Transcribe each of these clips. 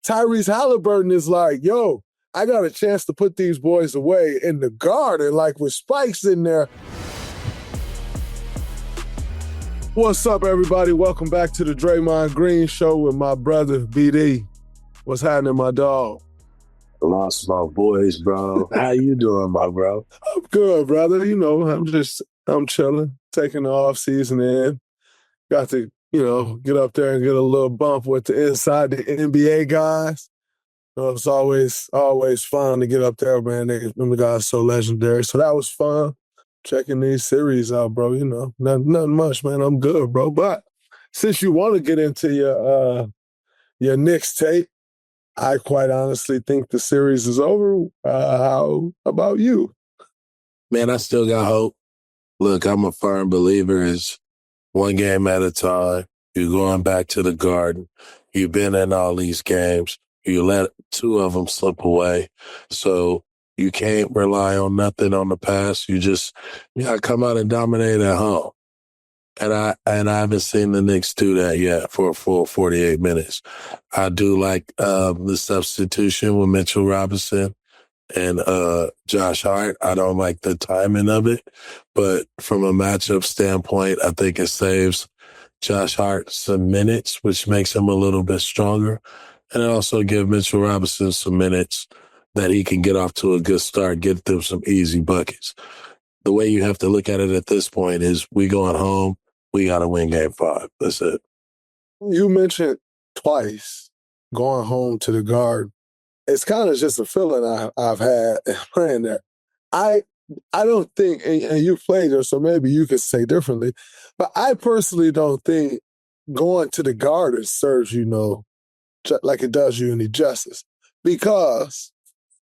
Tyrese Haliburton is like, yo, I got a chance to put these boys away in the garden, like with spikes in there. What's up, everybody? Welcome back to the Draymond Green Show with my brother, BD. What's happening, my dog? Lost my voice, bro. How you doing, my bro? I'm good, brother. You know, I'm chilling, taking the off season in. Got to, get up there and get a little bump with the inside the NBA guys. It's always fun to get up there, man. Them guys so legendary. So that was fun. Checking these series out, bro. Nothing much, man. I'm good, bro. But since you want to get into your Knicks tape, I quite honestly think the series is over. How about you? Man, I still got hope. Look, I'm a firm believer is one game at a time. You're going back to the Garden. You've been in all these games. You let two of them slip away. So you can't rely on nothing on the past. You gotta come out and dominate at home. And I haven't seen the Knicks do that yet for a full 48 minutes. I do like the substitution with Mitchell Robinson and Josh Hart. I don't like the timing of it, but from a matchup standpoint, I think it saves Josh Hart some minutes, which makes him a little bit stronger. And it also give Mitchell Robinson some minutes that he can get off to a good start, get them some easy buckets. The way you have to look at it at this point is we going home. We got to win game 5. That's it. You mentioned twice going home to the Garden. It's kind of just a feeling I've had playing there. I don't think, and you played there, so maybe you could say differently, but I personally don't think going to the Garden serves you like it does you any justice. Because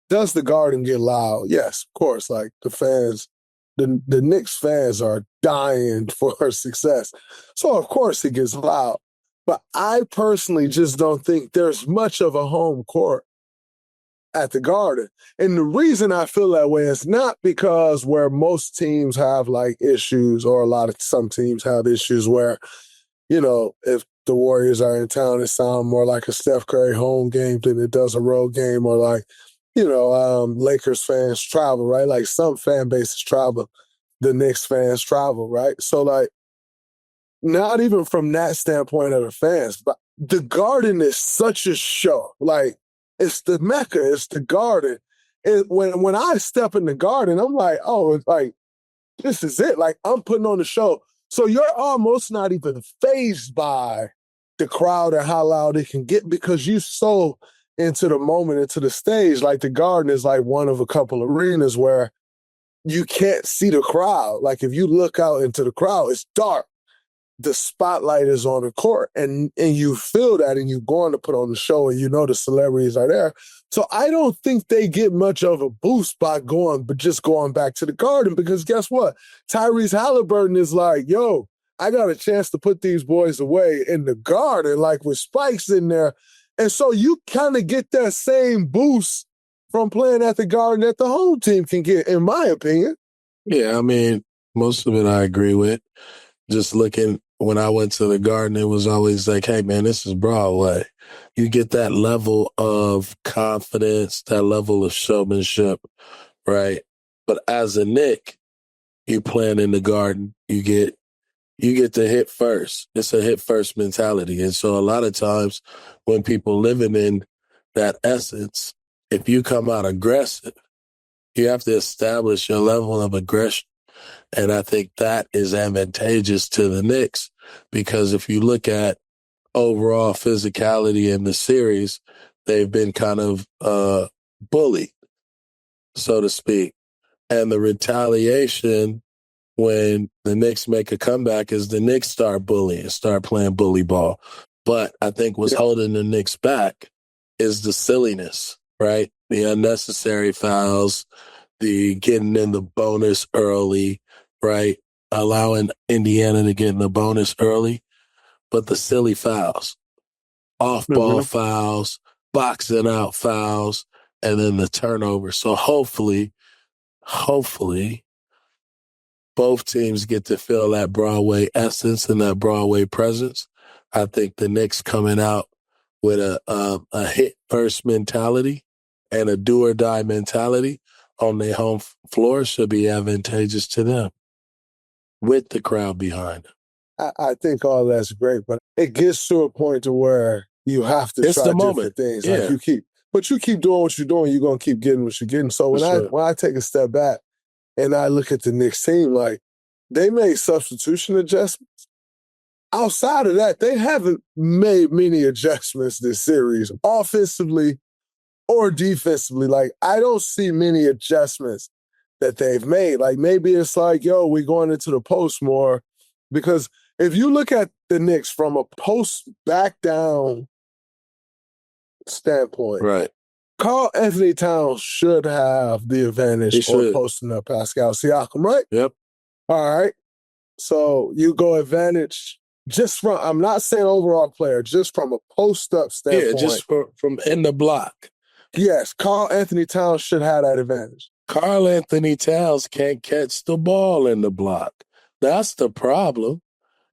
does the Garden get loud? Yes, of course. Like the fans, the Knicks fans are dying for success. So, of course, it gets loud. But I personally just don't think there's much of a home court at the Garden. And the reason I feel that way is not because where most teams have like issues or some teams have issues where, if the Warriors are in town, it sounds more like a Steph Curry home game than it does a road game, or like, Lakers fans travel, right? Like some fan bases travel, the Knicks fans travel, right? So like, not even from that standpoint of the fans, but the Garden is such a show. Like, it's the Mecca, it's the Garden. When I step in the Garden, I'm like, oh, it's like, this is it. Like, I'm putting on the show. So you're almost not even fazed by the crowd and how loud it can get because you so into the moment, into the stage. Like the Garden is like one of a couple arenas where you can't see the crowd. Like if you look out into the crowd, it's dark. The spotlight is on the court and you feel that and you're going to put on the show and the celebrities are there. So I don't think they get much of a boost by just going back to the Garden because guess what? Tyrese Haliburton is like, yo, I got a chance to put these boys away in the Garden, like with spikes in there. And so you kind of get that same boost from playing at the Garden that the home team can get, in my opinion. Yeah, I mean, most of it I agree with. Just looking, when I went to the Garden, it was always like, hey, man, this is Broadway. You get that level of confidence, that level of showmanship, right? But as a Knick, you playing in the Garden, you get to hit first. It's a hit first mentality. And so a lot of times when people living in that essence, if you come out aggressive, you have to establish your level of aggression. And I think that is advantageous to the Knicks because if you look at overall physicality in the series, they've been kind of bullied, so to speak. And the retaliation when the Knicks make a comeback is the Knicks start bullying, start playing bully ball. But I think what's holding the Knicks back is the silliness, right? The unnecessary fouls, the getting in the bonus early, right? Allowing Indiana to get in the bonus early, but the silly fouls, off-ball fouls, boxing out fouls, and then the turnover. So hopefully, both teams get to feel that Broadway essence and that Broadway presence. I think the Knicks coming out with a hit first mentality and a do or die mentality on their home floor should be advantageous to them with the crowd behind them. I think all that's great, but it gets to a point to where you have to It's try the different moment. things. Yeah. Like you keep doing what you're doing, you're gonna keep getting what you're getting. So when I take a step back and I look at the Knicks team, like they made substitution adjustments. Outside of that, they haven't made many adjustments this series, offensively or defensively. Like, I don't see many adjustments that they've made. Like, maybe it's like, yo, we're going into the post more. Because if you look at the Knicks from a post back down standpoint, Right. Karl Anthony Towns should have the advantage on posting up Pascal Siakam, right? Yep. All right. So you go advantage just from, I'm not saying overall player, just from a post-up standpoint. Yeah, just from in the block. Yes, Karl Anthony Towns should have that advantage. Karl Anthony Towns can't catch the ball in the block. That's the problem.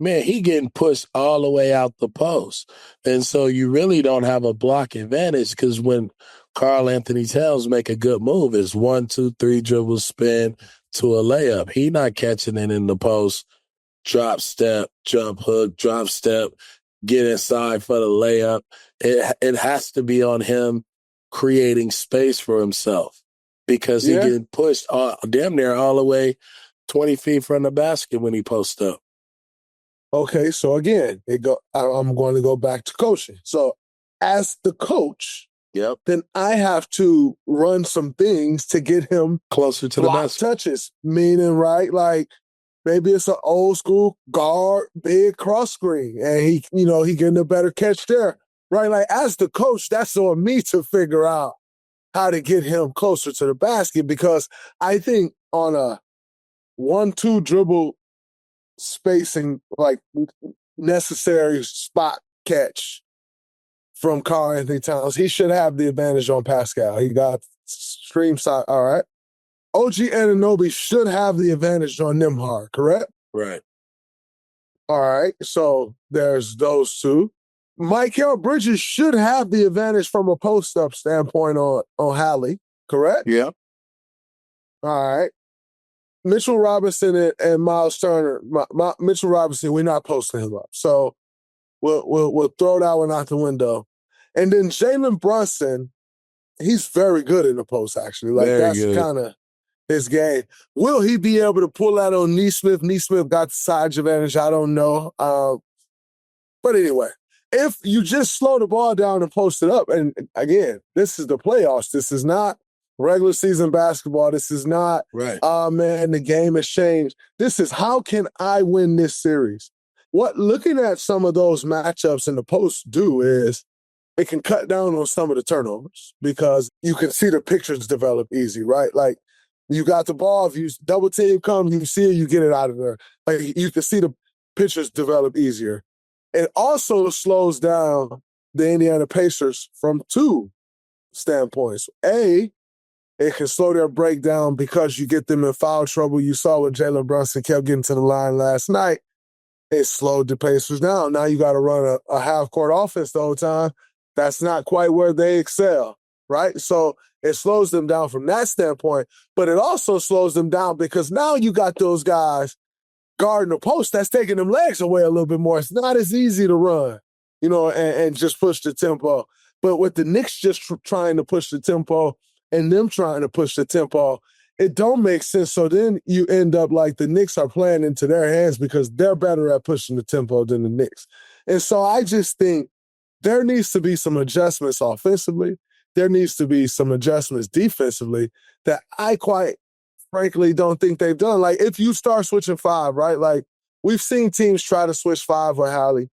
Man, he getting pushed all the way out the post. And so you really don't have a block advantage because when Karl Anthony Towns make a good move, it's 1, 2, 3 dribble spin to a layup. He not catching it in the post. Drop step, jump hook, drop step, get inside for the layup. It has to be on him creating space for himself because he getting pushed damn near all the way 20 feet from the basket when he posts up. Okay, so again, I'm going to go back to coaching. So as the coach, then I have to run some things to get him closer to the basket. Touches, meaning, right, like, maybe it's an old school guard, big cross screen, and he getting a better catch there, right? Like as the coach, that's on me to figure out how to get him closer to the basket because I think on a 1-2 dribble spacing, like necessary spot catch from Karl Anthony Towns, he should have the advantage on Pascal. He got stream side, all right. OG Anunoby should have the advantage on Nembhard, correct? Right. All right, so there's those two. Mikal Bridges should have the advantage from a post-up standpoint on Hallie, correct? Yeah. All right. Mitchell Robinson and Miles Turner. Mitchell Robinson, we're not posting him up, so we'll throw that one out the window. And then Jalen Brunson, he's very good in the post, actually. Like that's kind of his game. Will he be able to pull that on Nesmith? Nesmith got the size advantage. I don't know. But anyway, if you just slow the ball down and post it up, and again, this is the playoffs. This is not regular season basketball. This is not, man, the game has changed. This is how can I win this series? What looking at some of those matchups in the post do is it can cut down on some of the turnovers because you can see the pictures develop easy, right? Like, you got the ball, if you double team comes, you see it, you get it out of there. Like you can see the pitchers develop easier. It also slows down the Indiana Pacers from two standpoints. A, it can slow their breakdown because you get them in foul trouble. You saw what Jalen Brunson kept getting to the line last night. It slowed the Pacers down. Now you got to run a half-court offense the whole time. That's not quite where they excel, right? So it slows them down from that standpoint, but it also slows them down because now you got those guys guarding the post that's taking them legs away a little bit more. It's not as easy to run, and just push the tempo. But with the Knicks just trying to push the tempo and them trying to push the tempo, it don't make sense. So then you end up like the Knicks are playing into their hands because they're better at pushing the tempo than the Knicks. And so I just think there needs to be some adjustments offensively. There needs to be some adjustments defensively that I quite frankly don't think they've done. Like if you start switching five, right? Like we've seen teams try to switch five with Hallie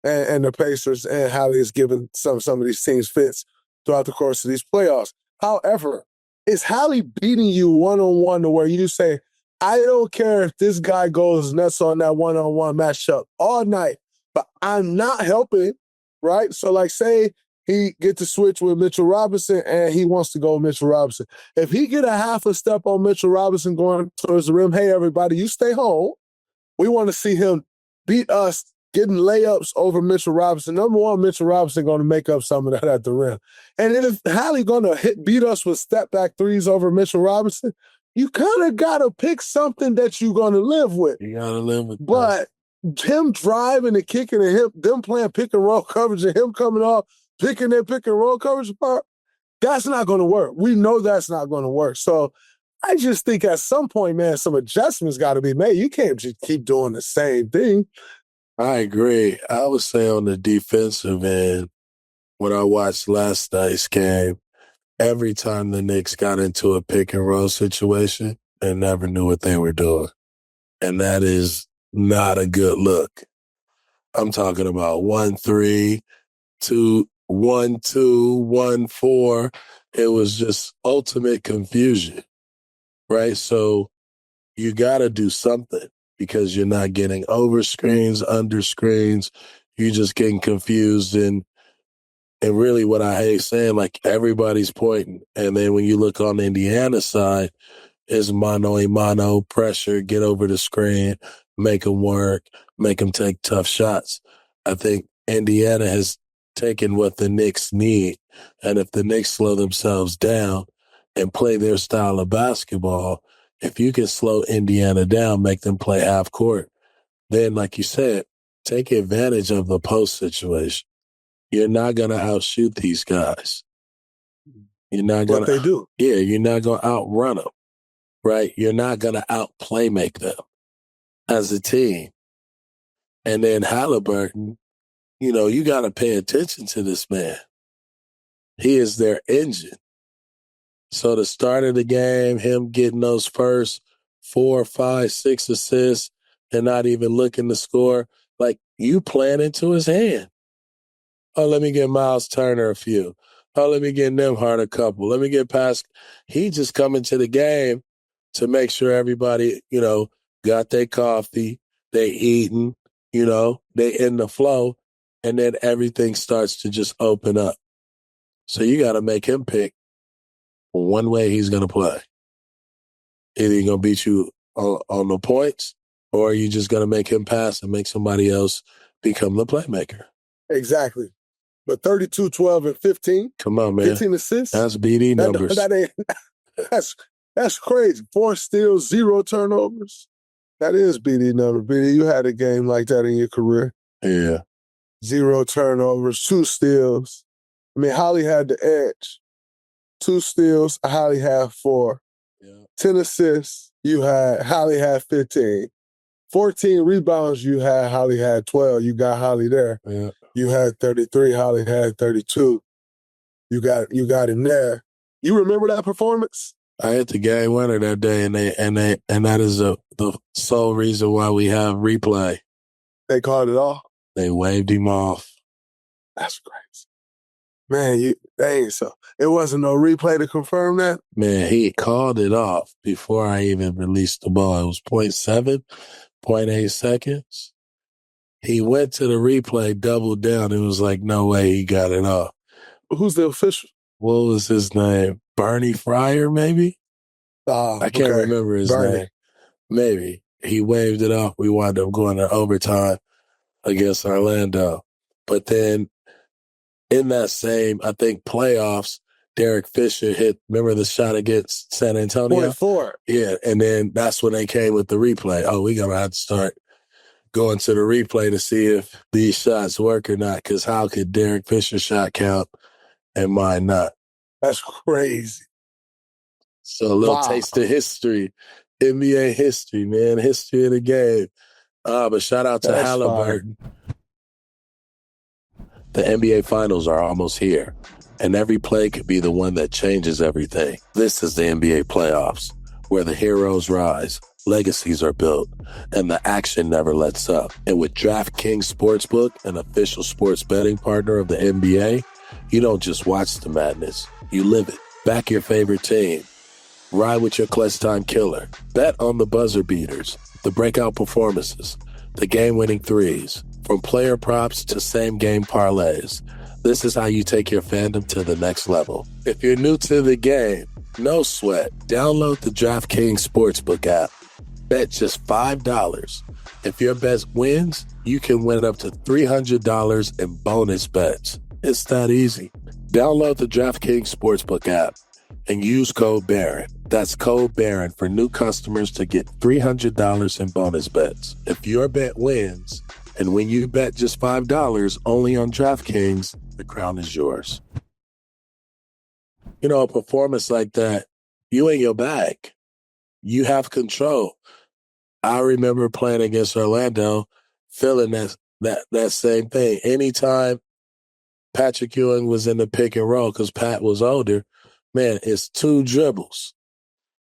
and the Pacers, and Hallie has given some of these teams fits throughout the course of these playoffs. However, is Hallie beating you one-on-one to where you say, I don't care if this guy goes nuts on that one-on-one matchup all night, but I'm not helping, right? So like say he get to switch with Mitchell Robinson and he wants to go with Mitchell Robinson. If he get a half a step on Mitchell Robinson going towards the rim, hey, everybody, you stay home. We want to see him beat us getting layups over Mitchell Robinson. Number one, Mitchell Robinson going to make up some of that at the rim. And then if Hallie going to beat us with step-back threes over Mitchell Robinson, you kind of got to pick something that you're going to live with. You got to live with But him driving and kicking and them playing pick-and-roll coverage and him coming off, picking their pick-and-roll coverage apart, that's not going to work. We know that's not going to work. So I just think at some point, man, some adjustments got to be made. You can't just keep doing the same thing. I agree. I would say on the defensive end, when I watched last night's game, every time the Knicks got into a pick-and-roll situation, they never knew what they were doing. And that is not a good look. I'm talking about 1-3, 2-1-2, 1-4. It was just ultimate confusion, right? So you got to do something because you're not getting over screens, under screens. You're just getting confused. And really what I hate saying, like everybody's pointing. And then when you look on the Indiana side, is mano-a-mano, pressure, get over the screen, make them work, make them take tough shots. I think Indiana has taken what the Knicks need. And if the Knicks slow themselves down and play their style of basketball, if you can slow Indiana down, make them play half court, then, like you said, take advantage of the post situation. You're not going to outshoot these guys. You're not going to. What they do. Yeah, you're not going to outrun them. Right? You're not going to out-play-make them as a team. And then Haliburton, you got to pay attention to this man. He is their engine. So the start of the game, him getting those first 4, 5, 6 assists and not even looking to score, like you playing into his hand. Oh, let me get Miles Turner a few. Oh, let me get Nembhard a couple. Let me get past. He just coming to the game to make sure everybody, got their coffee, they eating, they in the flow, and then everything starts to just open up. So you got to make him pick one way he's going to play. Either he's going to beat you on the points, or are you just going to make him pass and make somebody else become the playmaker? Exactly. But 32, 12, and 15. Come on, man. 15 assists. That's BD numbers. That's crazy. 4 steals, 0 turnovers. That is BD number. BD, you had a game like that in your career. Yeah. 0 turnovers, 2 steals. I mean, Holly had the edge. 2 steals, Holly had 4. Yeah. 10 assists, Holly had 15. 14 rebounds, Holly had 12. You got Holly there. Yeah. You had 33, Holly had 32. You got him there. You remember that performance? I hit the game winner that day, and that is the sole reason why we have replay. They called it off. They waved him off. That's crazy, man. So it wasn't no replay to confirm that. Man, he called it off before I even released the ball. It was 0.7, 0.8 seconds. He went to the replay, doubled down. It was like, no way he got it off. Who's the official? What was his name? Bernie Fryer, maybe? I can't remember his name. Maybe. He waved it off. We wound up going to overtime against Orlando. But then in that same, I think, playoffs, Derek Fisher hit, remember the shot against San Antonio? 0.4. Yeah, and then that's when they came with the replay. Oh, we're going to have to start going to the replay to see if these shots work or not, because how could Derek Fisher's shot count and mine not? That's crazy. So a little taste of history, NBA history, man, history of the game. But shout out to Haliburton. The NBA Finals are almost here, and every play could be the one that changes everything. This is the NBA playoffs, where the heroes rise, legacies are built, and the action never lets up. And with DraftKings Sportsbook, an official sports betting partner of the NBA, you don't just watch the madness, you live it. Back your favorite team. Ride with your clutch time killer. Bet on the buzzer beaters, the breakout performances, the game-winning threes, from player props to same-game parlays. This is how you take your fandom to the next level. If you're new to the game, no sweat. Download the DraftKings Sportsbook app. Bet just $5 If your bet wins, you can win up to $300 in bonus bets. It's that easy. Download the DraftKings Sportsbook app and use code Baron. That's code Baron for new customers to get $300 in bonus bets. If your bet wins, and when you bet just $5 only on DraftKings, the crown is yours. You know, a performance like that, you in your bag. You have control. I remember playing against Orlando, feeling that same thing. Anytime Patrick Ewing was in the pick and roll, because Pat was older, man, it's 2 dribbles.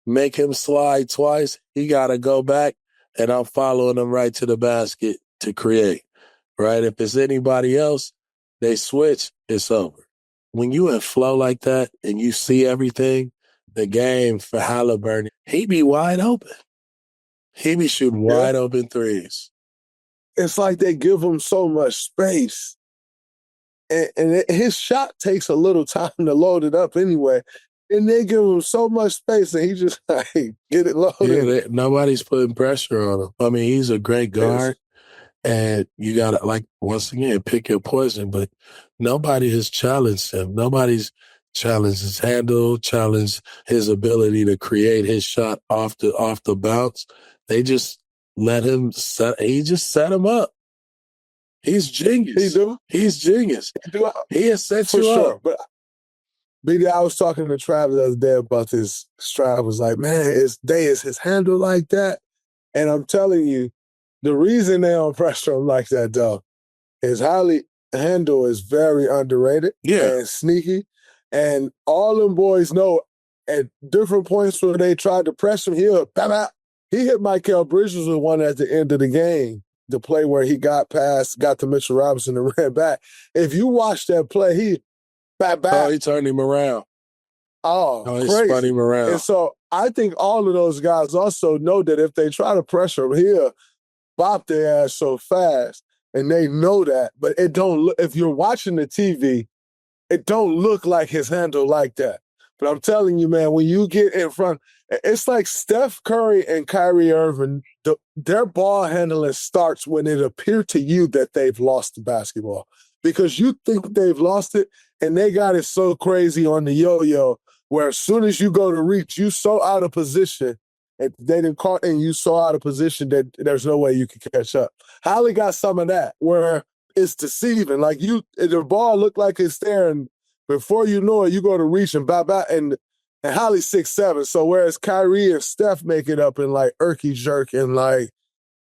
Make him slide twice, he got to go back, and I'm following him right to the basket to create, right? If it's anybody else, they switch, it's over. When you in flow like that and you see everything, the game for Haliburton, he be wide open. He be shooting wide open threes. It's like they give him so much space. And his shot takes a little time to load it up anyway. And they give him so much space and he just like get it loaded. Yeah, nobody's putting pressure on him. I mean, he's a great guard. And you got to, like, once again, pick your poison. But nobody has challenged him. Nobody's challenged his handle, challenged his ability to create his shot off the bounce. They just let him he just set him up. He's genius. He do? He's genius. He has set you up. But BD, I was talking to Travis the other day about this. Travis was like, man, is his handle like that? And I'm telling you, the reason they don't pressure him like that, though, is handle is very underrated and sneaky. And all them boys know at different points where they tried to press him, he hit Mikal Bridges with one at the end of the game, the play where he got to Mitchell Robinson and ran back. If you watch that play, he he turned him around. He spun him around. And so I think all of those guys also know that if they try to pressure him, he'll bop their ass so fast. And they know that. But it don't look, if you're watching the TV, it don't look like his handle like that. But I'm telling you, man, when you get in front, it's like Steph Curry and Kyrie Irving, their ball handling starts when it appears to you that they've lost the basketball. Because you think they've lost it, and they got it so crazy on the yo-yo, where as soon as you go to reach, you so out of position, and they didn't caught, and you so out of position that there's no way you can catch up. Holly got some of that, where it's deceiving. Like the ball looked like it's there, and before you know it, you go to reach and and Holly's 6'7", so whereas Kyrie and Steph make it up in like Erky jerk and like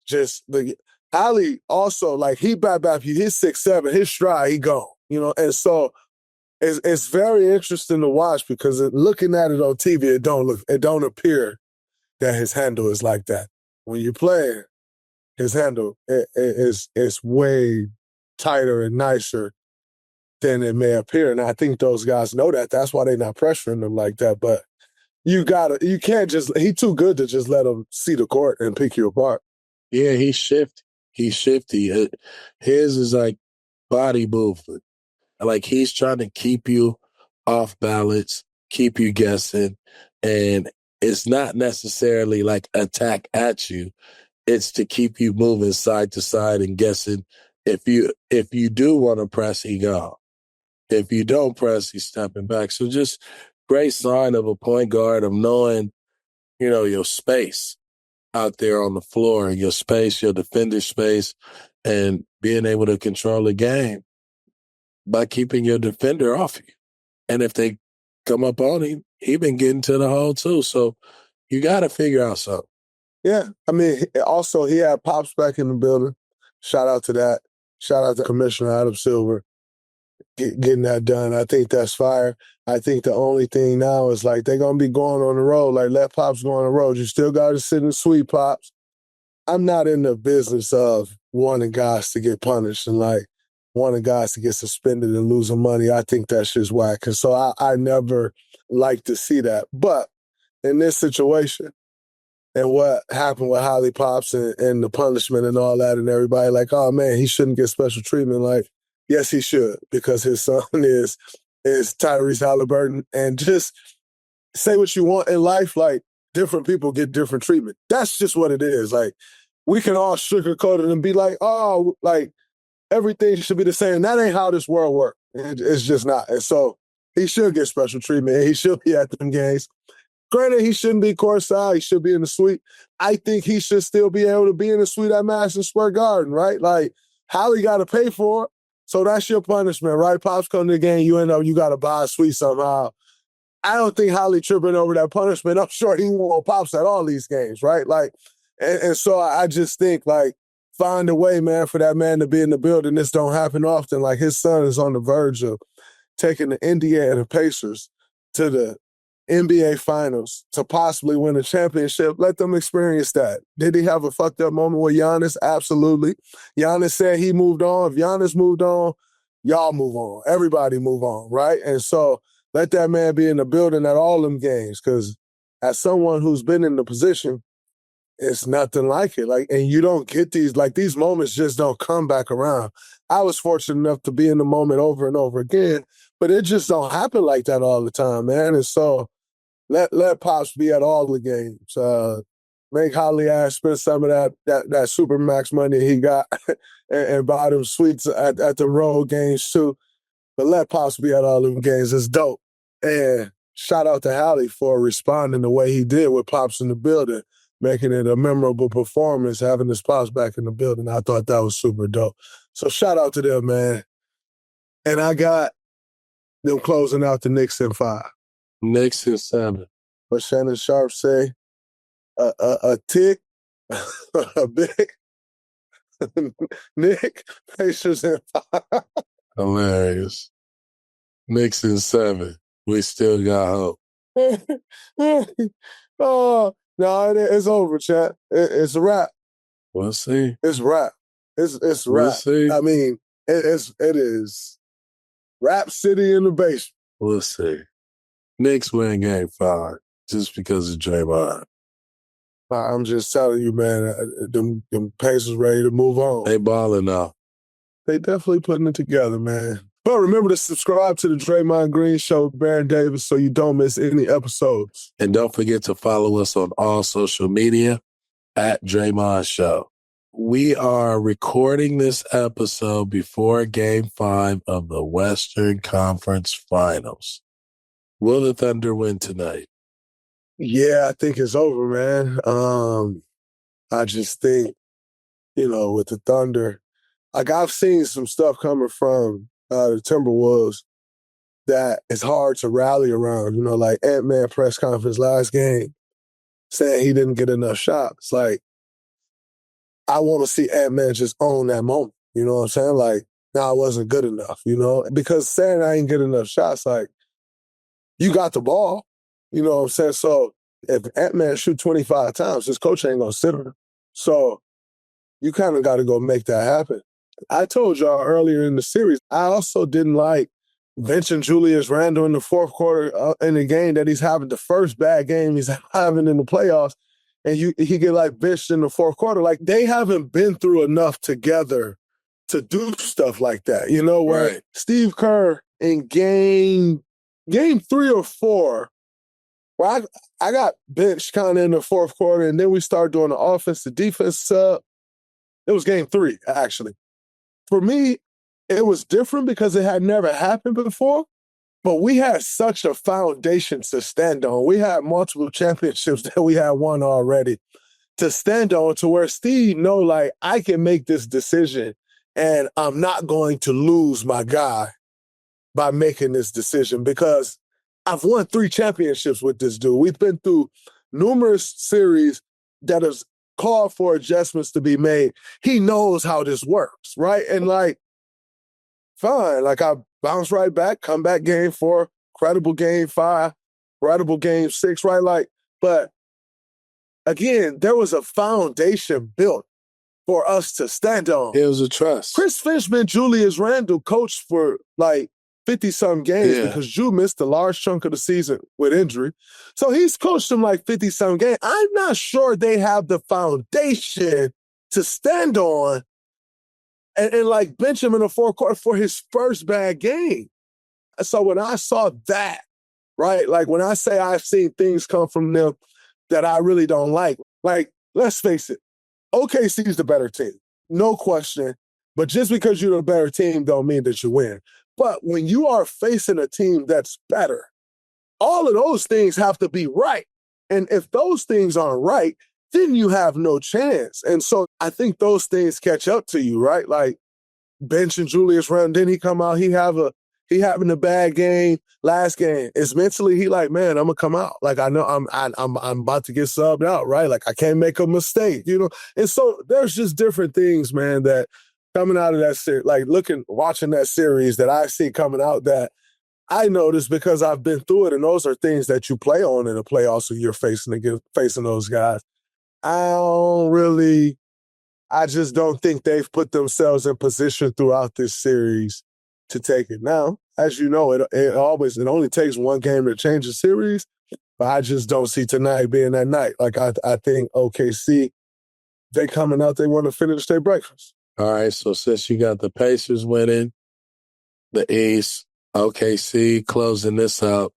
just the Holly also like he you, he's 6'7", his stride, he go, and so it's very interesting to watch because looking at it on TV, it don't appear that his handle is like that. When you play his handle is way tighter and nicer than it may appear. And I think those guys know that. That's why they're not pressuring them like that. But you can't just, he's too good to just let him see the court and pick you apart. Yeah, he's shifty. His is like body movement. Like he's trying to keep you off balance, keep you guessing. And it's not necessarily like attack at you. It's to keep you moving side to side and guessing. If you do want to press, he gone. If you don't press, he's stepping back. So just great sign of a point guard of knowing, your space out there on the floor, your space, your defender space, and being able to control the game by keeping your defender off you. And if they come up on him, he been getting to the hole too. So you got to figure out something. Yeah. I mean, also he had Pops back in the building. Shout out to that. Shout out to Commissioner Adam Silver getting that done. I think that's fire. I think the only thing now is like they're going to be going on the road. Like let Pops go on the road. You still got to sit in the suite, Pops. I'm not in the business of wanting guys to get punished and like wanting guys to get suspended and losing money. I think that's just whack. And so I never like to see that. But in this situation, and what happened with Holly Pops and the punishment and all that and everybody like, oh, man, he shouldn't get special treatment. Like, yes, he should because his son is Tyrese Haliburton. And just say what you want in life, like different people get different treatment. That's just what it is. Like we can all sugarcoat it and be like, oh, like everything should be the same. That ain't how this world works. It's just not. And so he should get special treatment. He should be at them games. Granted, he shouldn't be courtside. He should be in the suite. I think he should still be able to be in the suite at Madison Square Garden, right? Like, Hallie got to pay for it. So that's your punishment, right? Pops come to the game, you got to buy a suite somehow. I don't think Hallie tripping over that punishment. I'm sure he won't Pops at all these games, right? Like, and so I just think, like, find a way, man, for that man to be in the building. This don't happen often. Like, his son is on the verge of taking the Indiana Pacers to the NBA Finals to possibly win a championship. Let them experience that. Did he have a fucked up moment with Giannis? Absolutely. Giannis said he moved on. If Giannis moved on, y'all move on. Everybody move on, right? And so let that man be in the building at all them games, because as someone who's been in the position, it's nothing like it. Like, and you don't get these moments just don't come back around. I was fortunate enough to be in the moment over and over again, but it just don't happen like that all the time, man. And so let Pops be at all the games. Make Holly Ash spend some of that super max money he got and buy them suites at the road games too. But let Pops be at all them games. It's dope. And shout out to Hallie for responding the way he did with Pops in the building, making it a memorable performance, having his Pops back in the building. I thought that was super dope. So shout out to them, man. And I got them closing out the Knicks in 5. Knicks in 7. What Shannon Sharp say? A tick, a big Nick, Pacers in 5. Hilarious. Knicks in 7. We still got hope. Oh, no, it's over, chat. It's a wrap. We'll see. It's a wrap. It's a wrap. We'll see. I mean, it is Rap City in the basement. We'll see. Knicks win game 5 just because of Draymond. I'm just telling you, man, them Pacers ready to move on. They balling now. They definitely putting it together, man. But remember to subscribe to the Draymond Green Show, Baron Davis, so you don't miss any episodes. And don't forget to follow us on all social media at Draymond Show. We are recording this episode before Game 5 of the Western Conference Finals. Will the Thunder win tonight? Yeah, I think it's over, man. I just think, with the Thunder, like I've seen some stuff coming from the Timberwolves that is hard to rally around. Like Ant-Man press conference last game saying he didn't get enough shots. Like, I want to see Ant-Man just own that moment. You know what I'm saying? Like, I wasn't good enough, Because saying I ain't get enough shots, like, you got the ball. You know what I'm saying? So if Ant-Man shoot 25 times, his coach ain't going to sit him. So you kind of got to go make that happen. I told y'all earlier in the series, I also didn't like benching Julius Randle in the fourth quarter in the game that he's having, the first bad game he's having in the playoffs, and he get like benched in the fourth quarter. Like, they haven't been through enough together to do stuff like that. Where Right. Steve Kerr in game 3 or 4, where I got benched kind of in the fourth quarter, and then we started doing the offense to defense sub. It was game 3, actually. For me, it was different because it had never happened before, but we had such a foundation to stand on. We had multiple championships that we had won already to stand on, to where Steve know, like, I can make this decision and I'm not going to lose my guy by making this decision, because I've won 3 championships with this dude. We've been through numerous series that has called for adjustments to be made. He knows how this works, right? And like, fine. Like, I bounce right back, come back game 4, credible game 5, credible game 6, right? Like, but again, there was a foundation built for us to stand on. It was a trust. Chris Finchman, Julius Randle coached for like 50-some games because Ju missed a large chunk of the season with injury. So he's coached them like 50-some games. I'm not sure they have the foundation to stand on and like bench him in the fourth quarter for his first bad game. So when I saw that, right, like when I say I've seen things come from them that I really don't like, let's face it, OKC is the better team, no question. But just because you're the better team don't mean that you win. But when you are facing a team that's better, all of those things have to be right. And if those things aren't right, then you have no chance. And so I think those things catch up to you, right? Like benching Julius Randle, then he come out, he having a bad game last game. It's mentally he like, man, I'm gonna come out. Like I know I'm about to get subbed out, right? Like I can't make a mistake, you know. And so there's just different things, man, that coming out of that series, like watching that series that I see coming out that I noticed because I've been through it, and those are things that you play on in the playoffs when you're facing those guys. I just don't think they've put themselves in position throughout this series to take it. Now, as you know, it only takes one game to change a series, but I just don't see tonight being that night. Like I think OKC, they coming out, they want to finish their breakfast. All right, so since you got the Pacers winning, the East, OKC closing this out,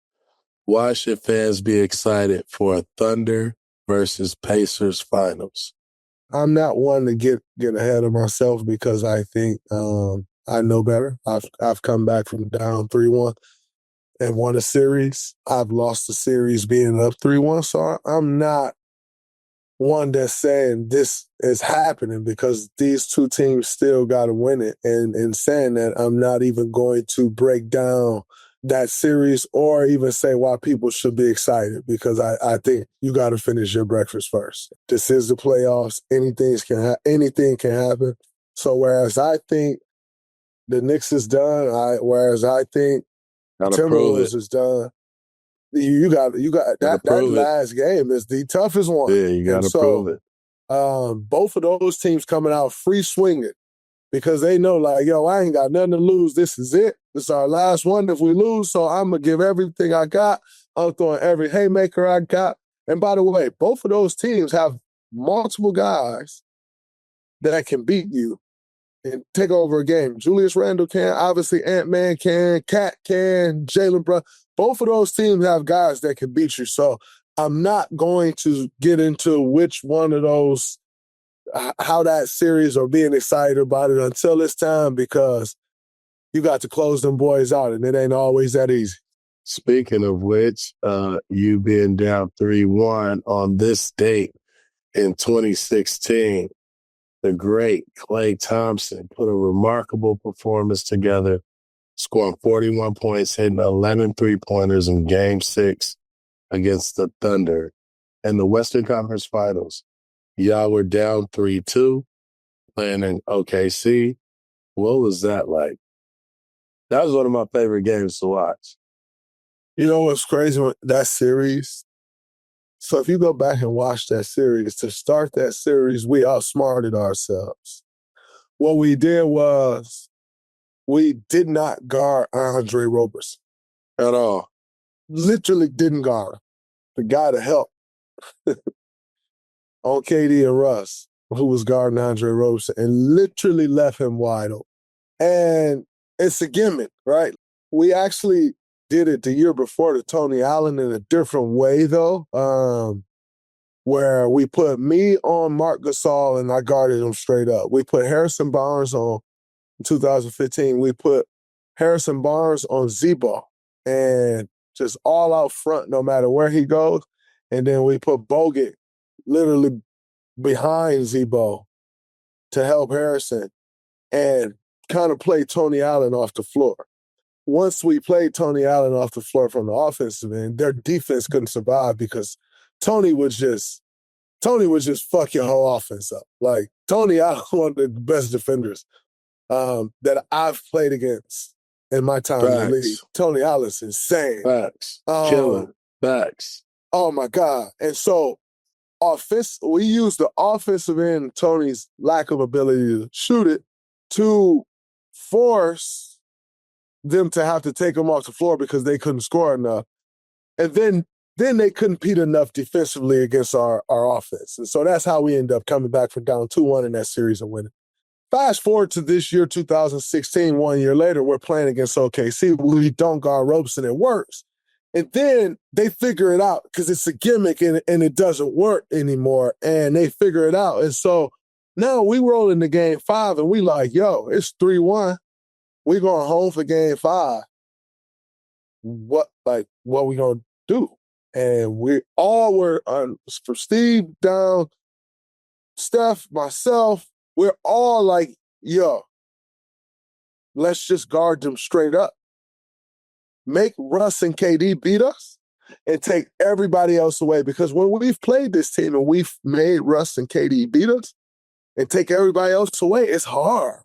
why should fans be excited for a Thunder versus Pacers finals? I'm not one to get ahead of myself because I think I know better. I've come back from down 3-1 and won a series. I've lost the series being up 3-1, so I'm not one that's saying this is happening because these two teams still got to win it. And in saying that, I'm not even going to break down that series or even say why people should be excited because I think you got to finish your breakfast first. This is the playoffs. Anything can happen. So whereas I think the Knicks is done, whereas I think Timberwolves is done, you got that last game is the toughest one. Yeah, you got to prove it. Both of those teams coming out free swinging because they know like, yo, I ain't got nothing to lose. This is it. This is our last one if we lose, so I'm going to give everything I got. I'm throwing every haymaker I got. And by the way, both of those teams have multiple guys that can beat you and take over a game. Julius Randle can, obviously Ant-Man can, Cat can, Jalen Brunson. Both of those teams have guys that can beat you. So I'm not going to get into which one of those, how that series or being excited about it until it's time because you got to close them boys out and it ain't always that easy. Speaking of which, you being down 3-1 on this date in 2016, the great Klay Thompson put a remarkable performance together, scoring 41 points, hitting 11 three-pointers in Game 6 against the Thunder. In the Western Conference Finals, y'all were down 3-2, playing in OKC. What was that like? That was one of my favorite games to watch. You know what's crazy? That series, so if you go back and watch that series, to start that series, we outsmarted ourselves. What we did was we did not guard Andre Roberson at all. Literally didn't guard him. The guy to help on KD and Russ, who was guarding Andre Roberson, and literally left him wide open. And it's a gimmick, right? We actually did it the year before to Tony Allen in a different way, though, where we put me on Marc Gasol and I guarded him straight up. We put Harrison Barnes on in 2015. We put Harrison Barnes on Zebo and just all out front no matter where he goes. And then we put Bogut literally behind Zebo to help Harrison and kind of play Tony Allen off the floor. Once we played Tony Allen off the floor from the offensive end, their defense couldn't survive because Tony would just fuck your whole offense up. Like, Tony Allen, one of the best defenders that I've played against in my time in the league. Tony Allen's insane. Facts. Killer. Facts. Oh, my God. And so we used the offensive end, Tony's lack of ability to shoot it, to force them to have to take them off the floor because they couldn't score enough. And then they couldn't compete enough defensively against our offense. And so that's how we end up coming back from down 2-1 in that series and winning. Fast forward to this year, 2016, 1 year later, we're playing against OKC. We don't guard Robeson, it works. And then they figure it out because it's a gimmick and it doesn't work anymore. And they figure it out. And so Now we roll into game 5 and we like, yo, it's 3-1. We going home for game 5. What we gonna do? And we all were from Steve down, Steph, myself, we're all like, yo, let's just guard them straight up. Make Russ and KD beat us and take everybody else away. Because when we've played this team and we've made Russ and KD beat us and take everybody else away, it's hard.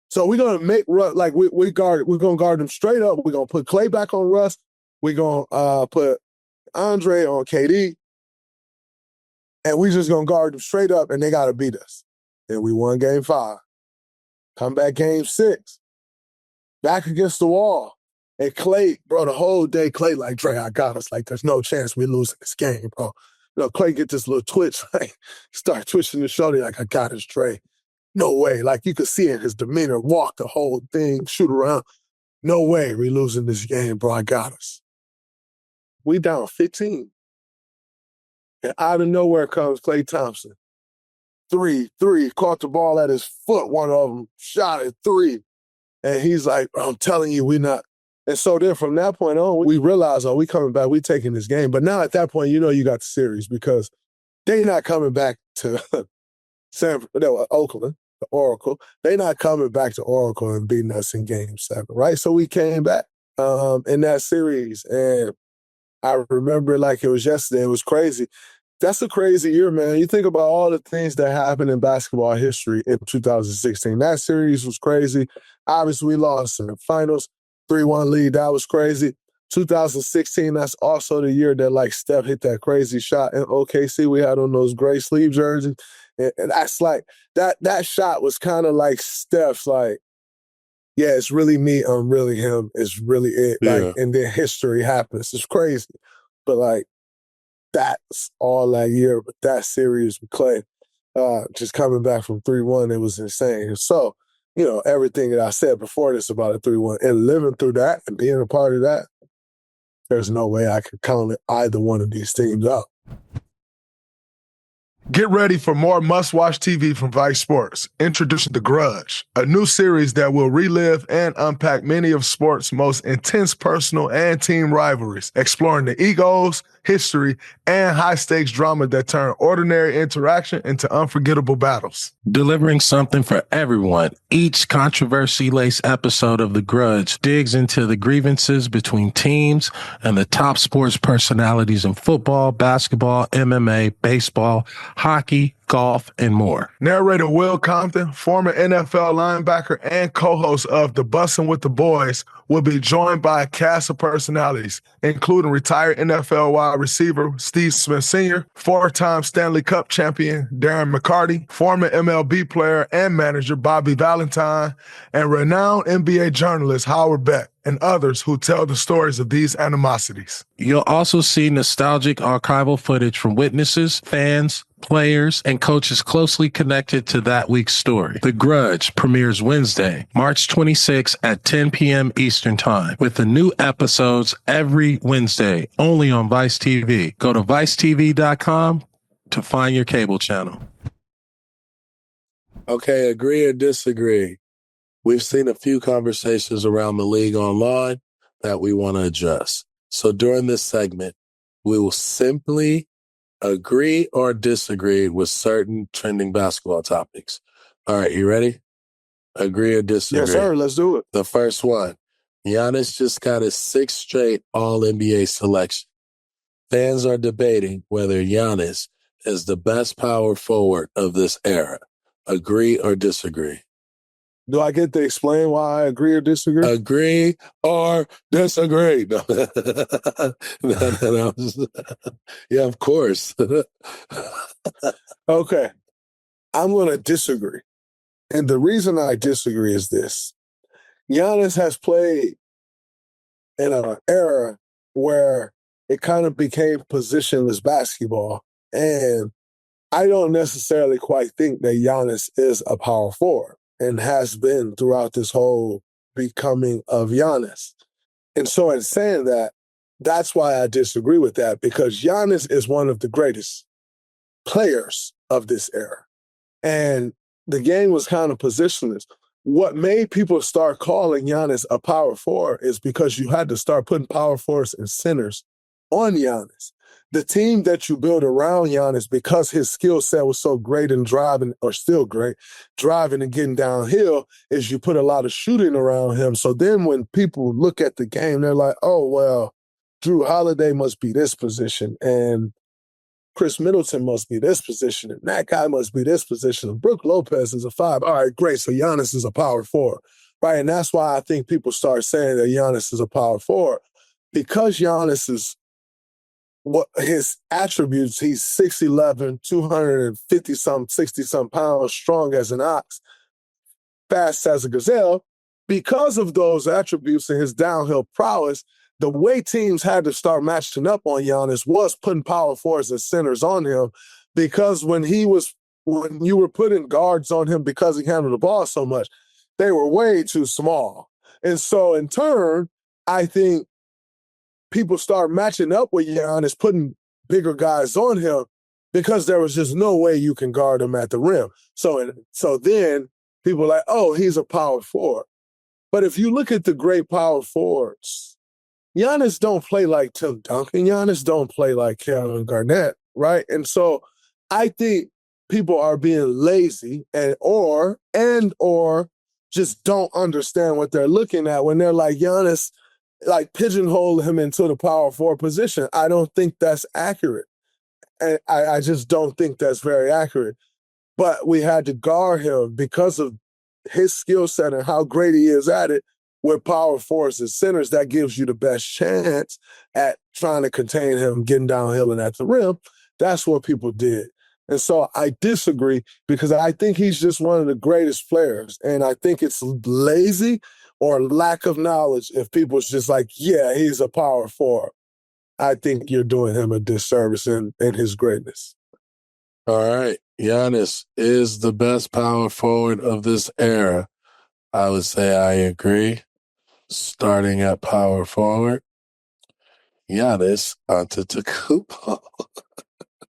So we're gonna make Russ we're gonna guard them straight up. We're gonna put Klay back on Russ. We're gonna put Andre on KD. And we just gonna guard them straight up and they gotta beat us. And we won game 5. Come back game 6. Back against the wall. And Klay, bro, the whole day, Klay like, Dre, I got us. Like, there's no chance we losing this game, bro. Klay get this little twitch, start twitching the shoulder, like, I got us, Dre. No way. Like, you could see in his demeanor, walk the whole thing, shoot around. No way we losing this game, bro. I got us. We down 15. And out of nowhere comes Klay Thompson. 3, caught the ball at his foot, one of them, shot it 3. And he's like, I'm telling you, we not. And so then from that point on, we realized, we coming back, we taking this game. But now at that point, you got the series because they not coming back to Oakland, the Oracle. They not coming back to Oracle and beating us in game 7, right? So we came back in that series. And I remember it like it was yesterday. It was crazy. That's a crazy year, man. You think about all the things that happened in basketball history in 2016. That series was crazy. Obviously, we lost in the finals, 3-1 lead. That was crazy. 2016, that's also the year that, Steph hit that crazy shot in OKC. We had on those gray sleeve jerseys. And that's that shot was kind of like Steph's yeah, it's really me, I'm really him. It's really it. Yeah. And then history happens. It's crazy. But, that's all that year, but that series with Klay, just coming back from 3-1, it was insane. So, everything that I said before this about a 3-1 and living through that and being a part of that, there's no way I could count either one of these teams out. Get ready for more must-watch TV from Vice Sports. Introducing The Grudge, a new series that will relive and unpack many of sports' most intense personal and team rivalries, exploring the egos, history, and high-stakes drama that turn ordinary interaction into unforgettable battles. Delivering something for everyone, each controversy-laced episode of The Grudge digs into the grievances between teams and the top sports personalities in football, basketball, MMA, baseball, hockey, golf, and more. Narrator Will Compton, former NFL linebacker and co-host of The Bussin' with the Boys, will be joined by a cast of personalities, including retired NFL wide receiver Steve Smith Sr., 4-time Stanley Cup champion Darren McCarty, former MLB player and manager Bobby Valentine, and renowned NBA journalist Howard Beck, and others who tell the stories of these animosities. You'll also see nostalgic archival footage from witnesses, fans, players, and coaches closely connected to that week's story. The Grudge premieres Wednesday, March 26 at 10 p.m. Eastern Time, with the new episodes every Wednesday, only on Vice TV. Go to vicetv.com to find your cable channel. Okay, agree or disagree? We've seen a few conversations around the league online that we want to address. So during this segment, we will simply agree or disagree with certain trending basketball topics. All right, you ready? Agree or disagree? Yes, sir. Let's do it. The first one, Giannis just got his 6th straight All-NBA selection. Fans are debating whether Giannis is the best power forward of this era. Agree or disagree? Do I get to explain why I agree or disagree? Agree or disagree? No. No. Yeah, of course. Okay. I'm going to disagree. And the reason I disagree is this. Giannis has played in an era where it kind of became positionless basketball. And I don't necessarily quite think that Giannis is a power forward and has been throughout this whole becoming of Giannis. And so in saying that, that's why I disagree with that, because Giannis is one of the greatest players of this era. And the game was kind of positionless. What made people start calling Giannis a power forward is because you had to start putting power forwards and centers on Giannis. The team that you build around Giannis, because his skill set was so great in driving, or still great, driving and getting downhill, is you put a lot of shooting around him. So then when people look at the game, they're like, oh, well, Drew Holiday must be this position, and Chris Middleton must be this position, and that guy must be this position, and Brook Lopez is a 5. All right, great, so Giannis is a power forward, right? And that's why I think people start saying that Giannis is a power forward, because Giannis is what his attributes, he's 6'11", 250-something, 60-something pounds, strong as an ox, fast as a gazelle. Because of those attributes and his downhill prowess, the way teams had to start matching up on Giannis was putting power forwards and centers on him, because when you were putting guards on him because he handled the ball so much, they were way too small. And so in turn, I think people start matching up with Giannis, putting bigger guys on him, because there was just no way you can guard him at the rim. So then people are like, oh, he's a power forward. But if you look at the great power forwards, Giannis don't play like Tim Duncan. Giannis don't play like Kevin Garnett, right? And so I think people are being lazy or just don't understand what they're looking at when they're like, Giannis, like, pigeonhole him into the power forward position. I don't think that's accurate. And I just don't think that's very accurate. But we had to guard him because of his skill set and how great he is at it with power forwards and centers. That gives you the best chance at trying to contain him, getting downhill and at the rim. That's what people did. And so I disagree, because I think he's just one of the greatest players. And I think it's lazy or lack of knowledge if people's just like, yeah, he's a power forward. I think you're doing him a disservice in his greatness. All right. Giannis is the best power forward of this era. I would say I agree. Starting at power forward, Giannis Antetokounmpo.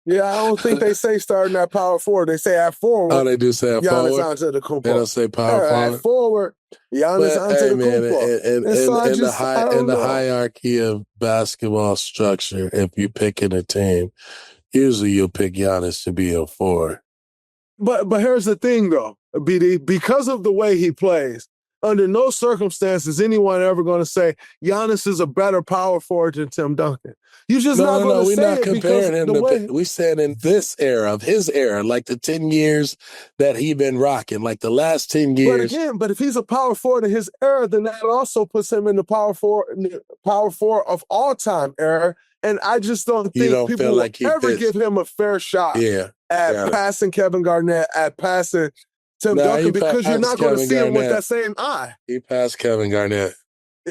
Yeah, I don't think they say starting at power forward. They say at forward. Oh, they do say at forward? Giannis Antetokounmpo. They don't say power forward? At forward, Giannis Antetokounmpo. In the hierarchy of basketball structure, if you're picking a team, usually you'll pick Giannis to be a forward. But here's the thing, though, BD. Because of the way he plays, under no circumstances is anyone ever going to say Giannis is a better power forward than Tim Duncan. You just not going to say we're not it comparing him the way we said in this era of his era, like the 10 years that he been rocking, like the last 10 years. But if he's a power forward in his era, then that also puts him in the power forward of all time era. And I just don't think people will ever give him a fair shot at passing Kevin Garnett, at passing Tim Duncan, because you're not going to see him with that same eye. He passed Kevin Garnett.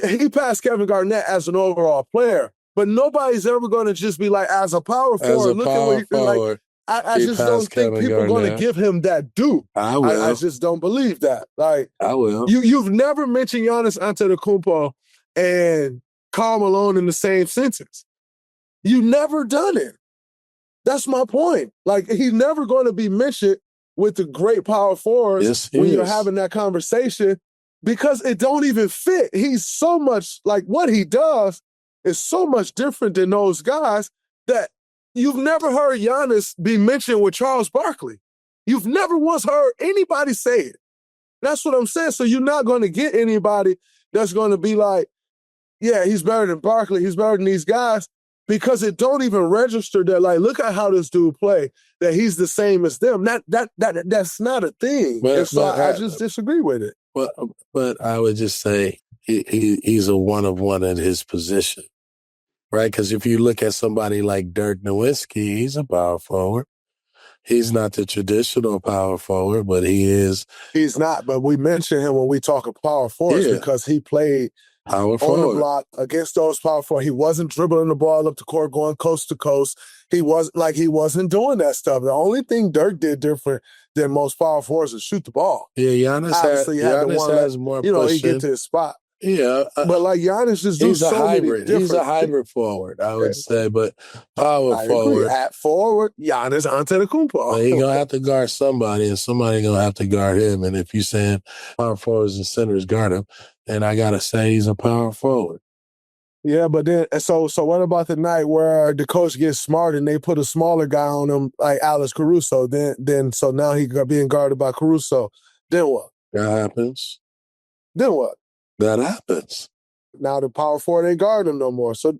He passed Kevin Garnett as an overall player, but nobody's ever going to just be like, as a power forward, look at what he's like. I just don't think people are going to give him that due. I will. I just don't believe that. Like, I will. You've never mentioned Giannis Antetokounmpo and Karl Malone in the same sentence. You've never done it. That's my point. Like, he's never going to be mentioned with the great power forwards when you're having that conversation, because it don't even fit. He's so much, like, what he does is so much different than those guys that you've never heard Giannis be mentioned with Charles Barkley. You've never once heard anybody say it. That's what I'm saying. So you're not going to get anybody that's going to be like, yeah, he's better than Barkley, he's better than these guys, because it don't even register that, like, look at how this dude play, that he's the same as them. That's not a thing. I just disagree with it. But I would just say he's a one-of-one at his position, right? Because if you look at somebody like Dirk Nowitzki, he's a power forward. He's not the traditional power forward, but he is. He's not, but we mention him when we talk of power forwards because he played power on forward the block against those power forwards. He wasn't dribbling the ball up the court, going coast to coast. He wasn't doing that stuff. The only thing Dirk did different than most power forwards is shoot the ball. Yeah, Giannis Obviously, has more pushing. he get to his spot. Yeah. But like Giannis just do He's a so many hybrid. different He's a hybrid forward, I would say, but power I forward. agree. At forward, Giannis Antetokounmpo. But he gonna have to guard somebody, and somebody gonna have to guard him. And if you saying power forwards and centers guard him, then I gotta say he's a power forward. Yeah, but then so what about the night where the coach gets smart and they put a smaller guy on him like Alex Caruso? Then so now he being guarded by Caruso. Then what? That happens. Then what? That happens. Now the power forward ain't guard him no more. So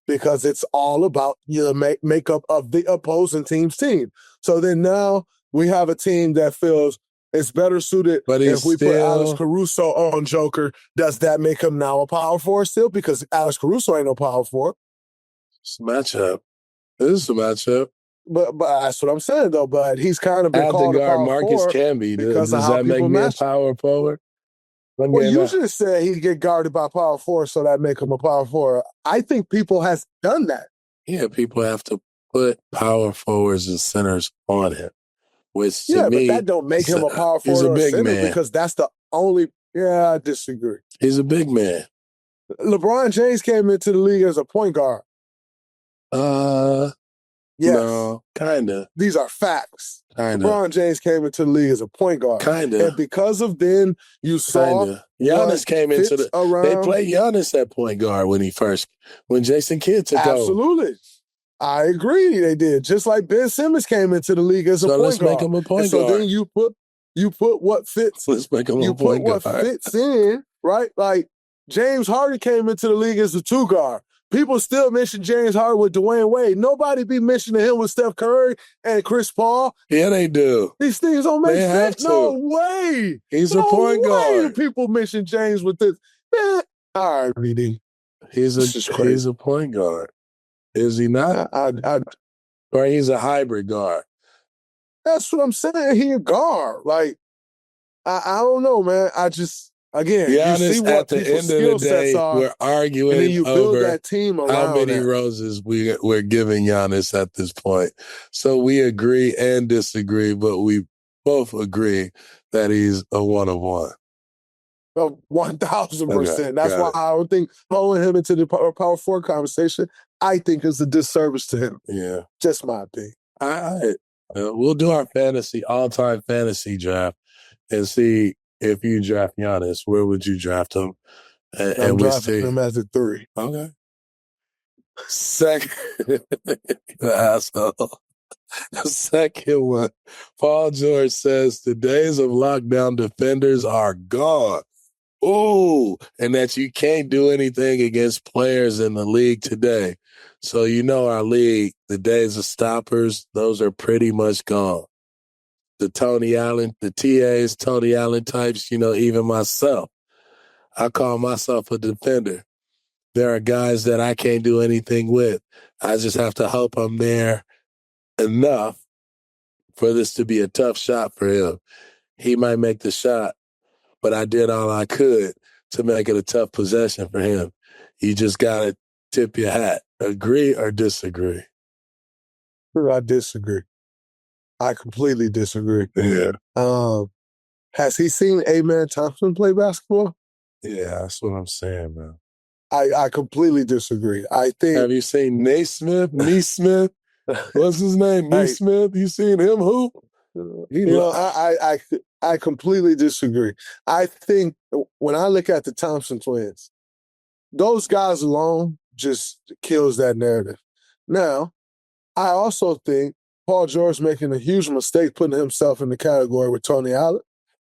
because it's all about the makeup of the opposing team's team. So then now we have a team that feels it's better suited if we put Alex Caruso on Joker. Does that make him now a power forward still? Because Alex Caruso ain't no power forward. It's a matchup. It is a matchup. But that's what I'm saying though. But he's kind of been called a power Marcus forward Camby. because Does that make me a power forward? Well, you just said he'd get guarded by power forward, so that make him a power forward. I think people has done that. Yeah, people have to put power forwards and centers on him. Which to me, but that don't make him a power forward. He's a big man because that's the only. Yeah, I disagree. He's a big man. LeBron James came into the league as a point guard. Yes. No, kind of. These are facts. Kind of. LeBron James came into the league as a point guard. Kind of. And because of then, you saw Giannis came into the around. They played Giannis at point guard when Jason Kidd took over. Absolutely. I agree they did. Just like Ben Simmons came into the league as a point guard. So let's make him a point guard. So then you put what fits. Let's make him a point guard. You put what fits in, right? Like James Harden came into the league as a two guard. People still mention James Harden with Dwayne Wade. Nobody be mentioning him with Steph Curry and Chris Paul. Yeah, they do. These things don't make sense. No way. He's a point guard. People mention James with this. Man, all right, reading. He's a point guard. Is he not? Or he's a hybrid guard. That's what I'm saying. He a guard. Like, I don't know, man. Again, Giannis, you see what at the end of the day, we're arguing and then you build over that team around how many roses we're giving Giannis at this point. So we agree and disagree, but we both agree that he's a one of one. 1,000%. That's why I don't think throwing him into the power forward conversation, I think is a disservice to him. Yeah. Just my opinion. We'll do our all-time fantasy draft and see if you draft Giannis, where would you draft him? I'm drafting him as a 3. Okay. Second, asshole. The second one, Paul George says the days of lockdown defenders are gone. Ooh, and that you can't do anything against players in the league today. So our league, the days of stoppers, those are pretty much gone. The Tony Allen, the TAs, Tony Allen types, even myself. I call myself a defender. There are guys that I can't do anything with. I just have to hope I'm there enough for this to be a tough shot for him. He might make the shot, but I did all I could to make it a tough possession for him. You just got to tip your hat. Agree or disagree? I disagree. I completely disagree. Yeah. Has he seen A-Man Thompson play basketball? Yeah, that's what I'm saying, man. I completely disagree. I think. Have you seen Naismith? Neesmith? What's his name? Neesmith? You seen him hoop? I completely disagree. I think when I look at the Thompson twins, those guys alone just kills that narrative. Now, I also think Paul George making a huge mistake putting himself in the category with Tony Allen.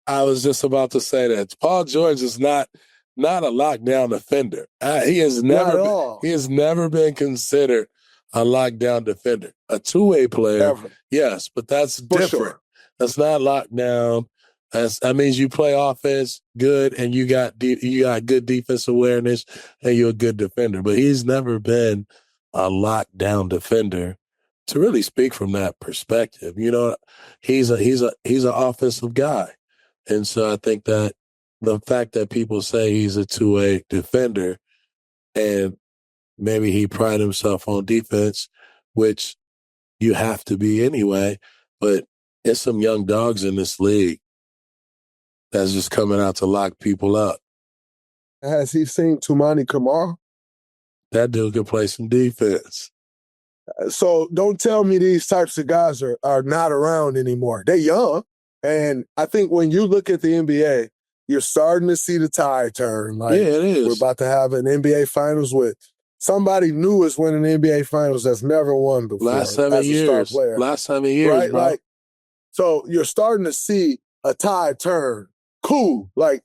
I was just about to say that. Paul George is not a lockdown defender. He has never been considered a lockdown defender. A two-way player, Ever. Yes, but that's different. Sure. That's not lockdown. That means you play offense good and you got good defense awareness and you're a good defender. But he's never been a lockdown defender to really speak from that perspective. He's an offensive guy. And so I think that the fact that people say he's a two-way defender and maybe he pride himself on defense, which you have to be anyway, but there's some young dogs in this league that's just coming out to lock people up. has he seen Tumani Kamara? That dude can play some defense. So don't tell me these types of guys are not around anymore. They're young. And I think when you look at the NBA, you're starting to see the tide turn. Like, yeah, it is. We're about to have an NBA Finals with somebody new is winning the NBA Finals that's never won before. Last 7 years. Last 7 years, right? bro. Like, so you're starting to see a tide turn. Cool. Like,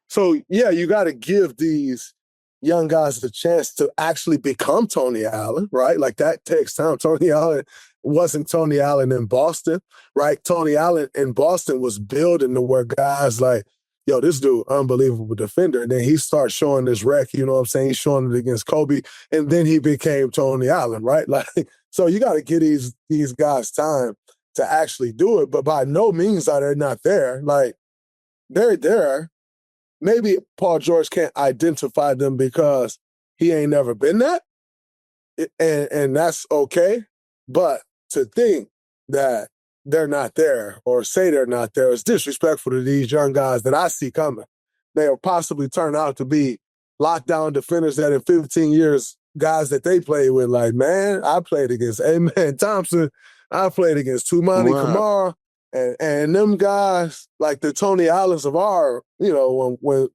so yeah, you got to give these young guys the chance to actually become Tony Allen, right? Like that takes time. Tony Allen wasn't Tony Allen in Boston, right? Tony Allen in Boston was building to where guys like, yo, this dude, unbelievable defender. And then he starts showing this wreck, you know what I'm saying? He's showing it against Kobe. And then he became Tony Allen, right? Like, so you got to give these guys time to actually do it. But by no means are they not there. Like, they're there. Maybe Paul George can't identify them because he ain't never been that, and that's okay. But to think that they're not there or say they're not there is disrespectful to these young guys that I see coming. They'll possibly turn out to be lockdown defenders that in 15 years, guys that they play with, like, man, I played against Amen Thompson. I played against Tumani Kamara. And them guys, like the Tony Allens of our, you know, when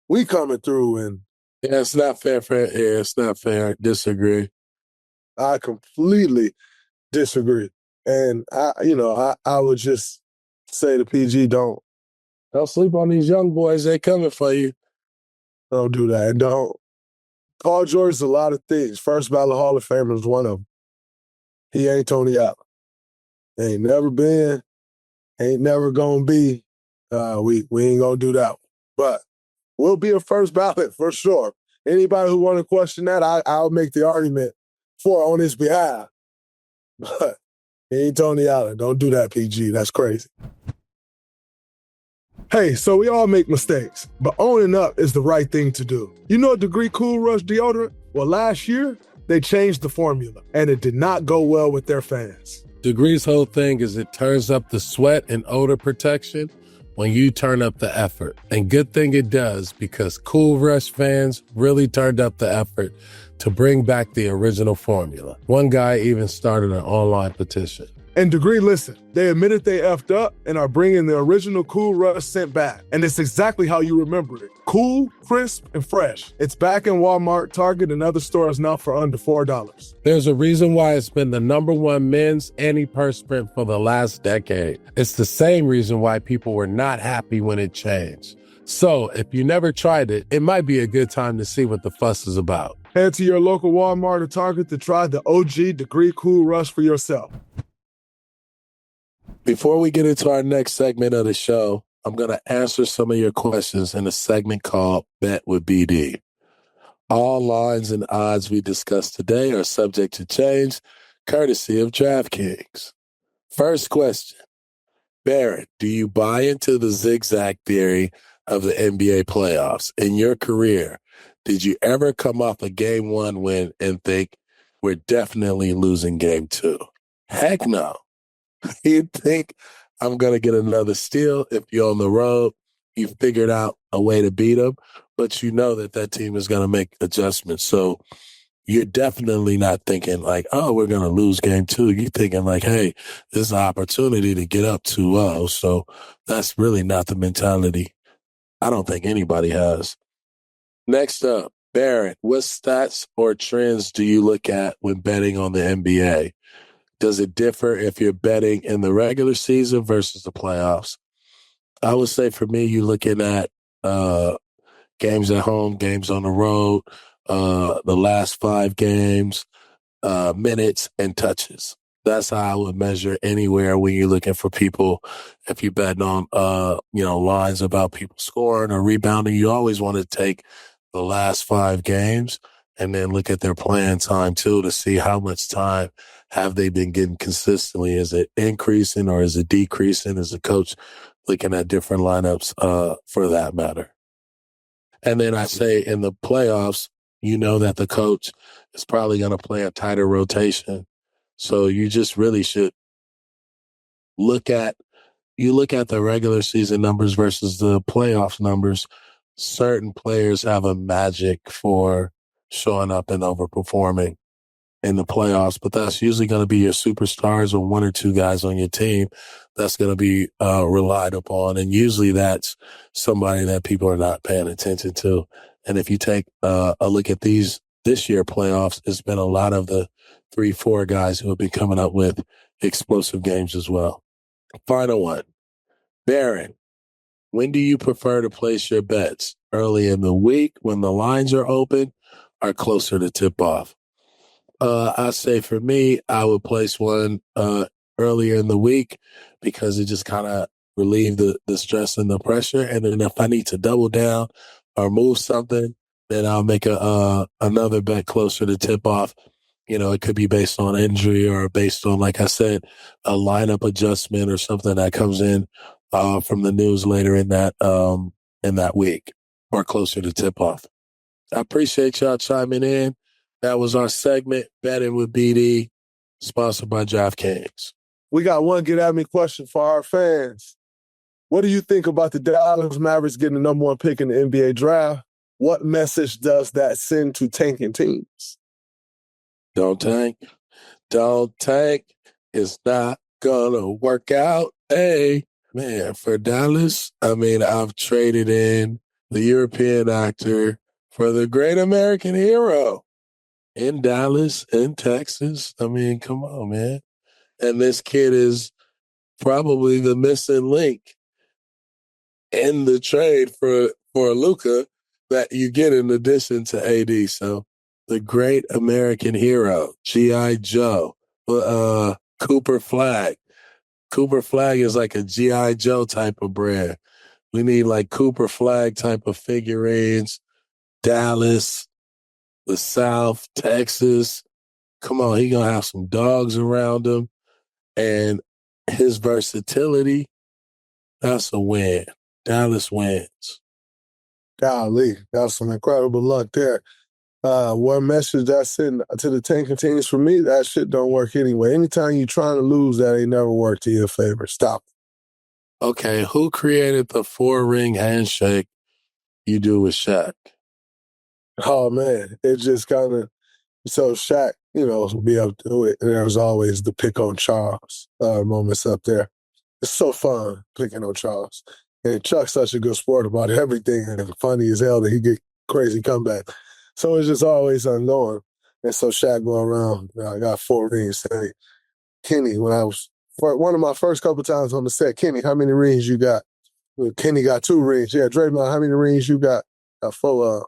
we coming through and yeah, it's not fair. It's not fair. Disagree. I completely disagree. And I would just say to PG, don't sleep on these young boys. They coming for you. Don't do that. And don't. Paul George is a lot of things. First ballot Hall of Famer is one of them. He ain't Tony Allen. Ain't never been, ain't never gonna be. We ain't gonna do that one. But we'll be a first ballot for sure. Anybody who want to question that, I'll make the argument on his behalf. But he ain't Tony Allen. Don't do that, PG. That's crazy. Hey, so we all make mistakes, but owning up is the right thing to do. You know Degree Cool Rush deodorant? Well, last year, they changed the formula, and it did not go well with their fans. Degree's whole thing is it turns up the sweat and odor protection when you turn up the effort. And good thing it does, because Cool Rush fans really turned up the effort to bring back the original formula. One guy even started an online petition. And Degree, listen, they admitted they effed up and are bringing the original Cool Rush scent back. And it's exactly how you remember it. Cool, crisp, and fresh. It's back in Walmart, Target, and other stores now for under $4. There's a reason why it's been the #1 men's antiperspirant for the last decade. It's the same reason why people were not happy when it changed. So if you never tried it, it might be a good time to see what the fuss is about. Head to your local Walmart or Target to try the OG Degree Cool Rush for yourself. Before we get into our next segment of the show, I'm going to answer some of your questions in a segment called Bet with BD. All lines and odds we discuss today are subject to change, courtesy of DraftKings. First question. Barrett, do you buy into the zigzag theory of the NBA playoffs? In your career, did you ever come off a game 1 win and think, we're definitely losing game 2? Heck no. You think I'm going to get another steal if you're on the road. You figured out a way to beat them, but you know that team is going to make adjustments. So you're definitely not thinking like, oh, we're going to lose game 2. You're thinking like, hey, this is an opportunity to get up 2-0. So that's really not the mentality I don't think anybody has. Next up, Barrett, what stats or trends do you look at when betting on the NBA? Does it differ if you're betting in the regular season versus the playoffs? I would say for me, you're looking at games at home, games on the road, the last 5 games, minutes, and touches. That's how I would measure anywhere when you're looking for people. If you're betting on, lines about people scoring or rebounding, you always want to take the last 5 games and then look at their playing time too to see how much time have they been getting consistently. Is it increasing or is it decreasing? Is the coach looking at different lineups for that matter? And then I say in the playoffs, you know that the coach is probably going to play a tighter rotation. So you just really should look at the regular season numbers versus the playoffs numbers certain players have a magic for showing up and overperforming in the playoffs, but that's usually going to be your superstars or one or two guys on your team that's going to be relied upon. And usually that's somebody that people are not paying attention to. And if you take a look at this year playoffs, it's been a lot of the 3-4 guys who have been coming up with explosive games as well. Final one. Baron, when do you prefer to place your bets? Early in the week when the lines are open or closer to tip off? I say for me, I would place one earlier in the week because it just kind of relieve the stress and the pressure. And then if I need to double down or move something, then I'll make another bet closer to tip off. You know, it could be based on injury or based on, like I said, a lineup adjustment or something that comes in from the news later in that week or closer to tip off. I appreciate y'all chiming in. That was our segment, Betting with BD, sponsored by DraftKings. We got one get at me question for our fans. What do you think about the Dallas Mavericks getting the number 1 pick in the NBA draft? What message does that send to tanking teams? Don't tank. Don't tank. It's not gonna work out. Hey, man, for Dallas, I mean, I've traded in the European actor for the great American hero. In Dallas, in Texas. I mean, come on, man. And this kid is probably the missing link in the trade for Luka that you get in addition to AD. So the great American hero, G.I. Joe, Cooper Flag. Cooper Flag is like a G.I. Joe type of brand. We need like Cooper Flag type of figurines, Dallas, the South, Texas. Come on, he going to have some dogs around him. And his versatility, that's a win. Dallas wins. Golly, that's some incredible luck there. One message I sent to the tanking teams for me, that shit don't work anyway. Anytime you're trying to lose, that ain't never worked to your favor. Stop. Okay, who created the 4-ring handshake you do with Shaq? Oh, man, it just kind of, so Shaq, be able to do it. And there was always the pick on Charles moments up there. It's so fun picking on Charles. And Chuck's such a good sport about everything and funny as hell that he get crazy comeback. So it's just always ongoing. And so Shaq going around, I got 4 rings. Hey, Kenny, when I was, for one of my first couple times on the set, Kenny, how many rings you got? Well, Kenny got 2 rings. Yeah, Draymond, how many rings you got? Got 4.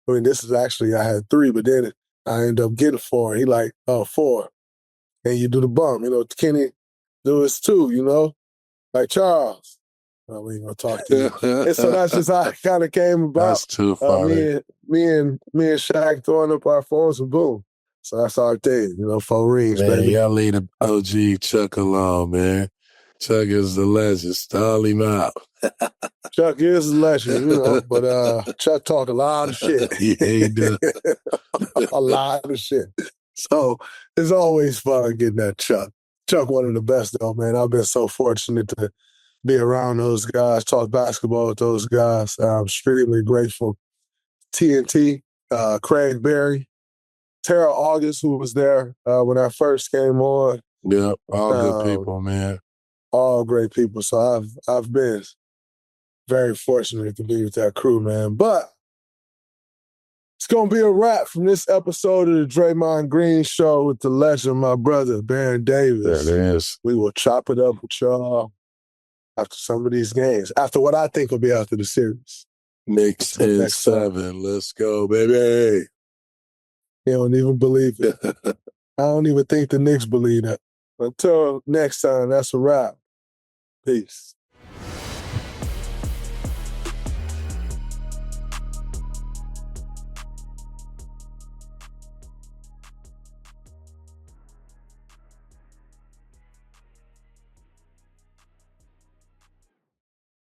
I mean, this is actually, I had 3, but then I ended up getting 4. He like, 4. And you do the bump. Kenny do his 2, like Charles. Well, we ain't gonna talk to you. And so that's just how it kind of came about. That's too funny. Me and Shaq throwing up our phones and boom. So that's our thing, 4 rings, man, baby. Y'all leave the OG Chuck alone, man. Chuck is the legend. Stall him out. Chuck is a legend, but Chuck talk a lot of shit. Yeah, he does. A lot of shit. So it's always fun getting that Chuck. Chuck, one of the best, though, man. I've been so fortunate to be around those guys, talk basketball with those guys. I'm extremely grateful. TNT, Craig Berry, Tara August, who was there when I first came on. Yep, all good people, man. All great people. So I've been very fortunate to be with that crew, man. But it's going to be a wrap from this episode of the Draymond Green Show with the legend, my brother, Baron Davis. There it is. We will chop it up with y'all after some of these games, after what I think will be after the series. Knicks in 7. Let's go, baby. You don't even believe it. I don't even think the Knicks believe that. Until next time, that's a wrap. Peace.